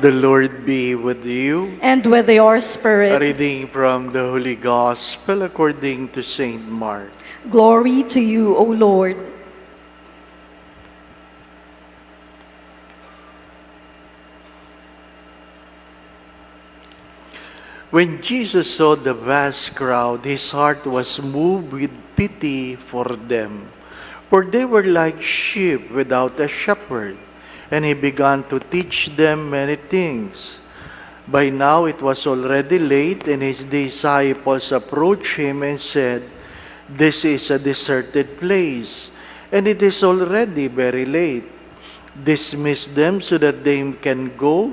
The Lord be with you. And with your A spirit. reading from the Holy Gospel according to Saint Mark. Glory to you, O Lord. When Jesus saw the vast crowd, his heart was moved with pity for them, for they were like sheep without a shepherd, and he began to teach them many things. By now it was already late, and his disciples approached him and said, "This is a deserted place, and it is already very late. Dismiss them so that they can go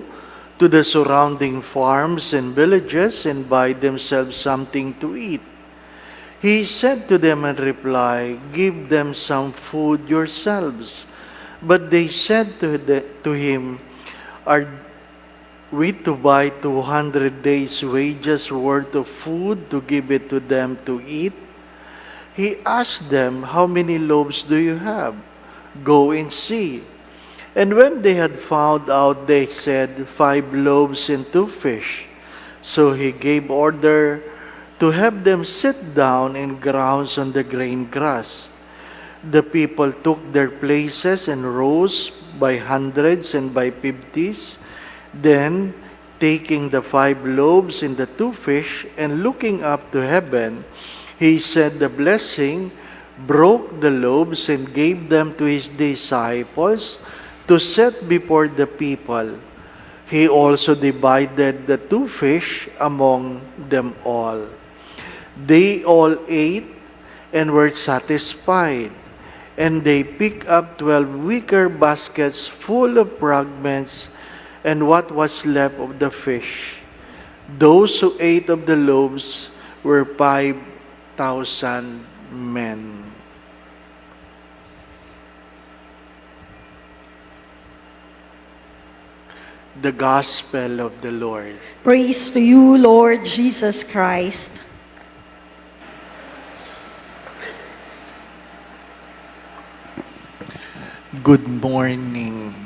to the surrounding farms and villages and buy themselves something to eat." He said to them in reply, "Give them some food yourselves." But they said to him, "Are we to buy 200 days' wages worth of food to give it to them to eat?" He asked them, "How many loaves do you have? Go and see." And when they had found out, they said, 5 loaves and 2 fish. So he gave order to have them sit down in grounds on the green grass. The people took their places and rose by hundreds and by 50s. Then, taking the 5 loaves and the 2 fish, and looking up to heaven, he said the blessing, broke the loaves, and gave them to his disciples to set before the people. He also divided the 2 fish among them all. They all ate and were satisfied, and they picked up 12 wicker baskets full of fragments and what was left of the fish. Those who ate of the loaves were 5,000 men. The Gospel of the Lord. Praise to you, Lord Jesus Christ. Good morning.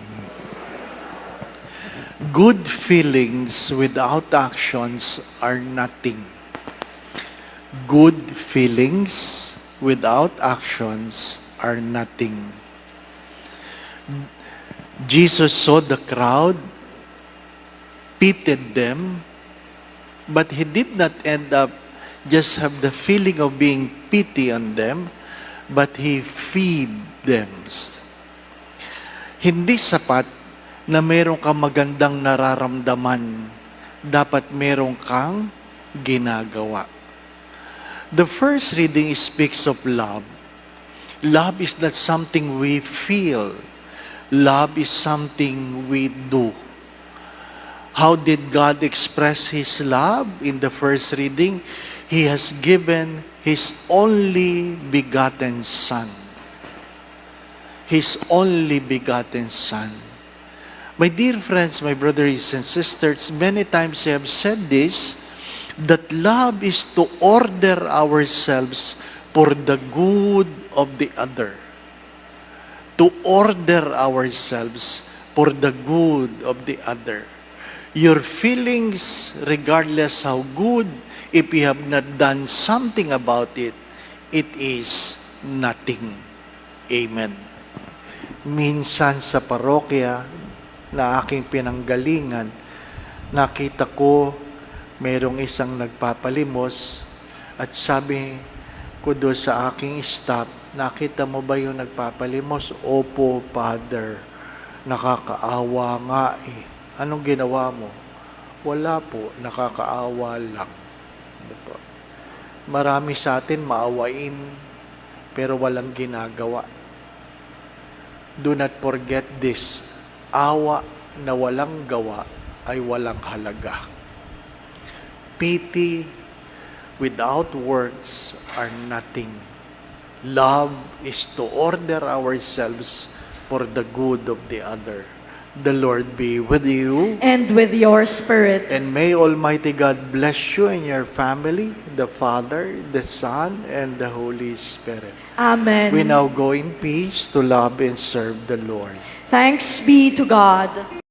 Good feelings without actions are nothing. Good feelings without actions are nothing. Jesus saw the crowd, pitied them, but he did not end up just have the feeling of being pity on them, but he feed them. Hindi sapat na meron kang magandang nararamdaman, dapat meron kang ginagawa. The first reading speaks of love. Love is not something we feel. Love is something we do. How did God express His love in the first reading? He has given His only begotten Son. His only begotten Son. My dear friends, my brothers and sisters, many times I have said this, that love is to order ourselves for the good of the other. To order ourselves for the good of the other. Your feelings, regardless how good, if you have not done something about it, it is nothing. Amen. Minsan sa parokya na aking pinanggalingan, nakita ko merong isang nagpapalimos at sabi ko doon sa aking staff, "Nakita mo ba yung nagpapalimos?" "Opo, Father. Nakakaawa nga eh." "Anong ginawa mo?" "Wala po, nakakaawa lang." Marami sa atin maawain, pero walang ginagawa. Do not forget this. Awa na walang gawa ay walang halaga. Pity without works are nothing. Love is to order ourselves for the good of the other. The Lord be with you. And with your spirit. And may Almighty God bless you and your family, the Father, the Son, and the Holy Spirit. Amen. We now go in peace to love and serve the Lord. Thanks be to God.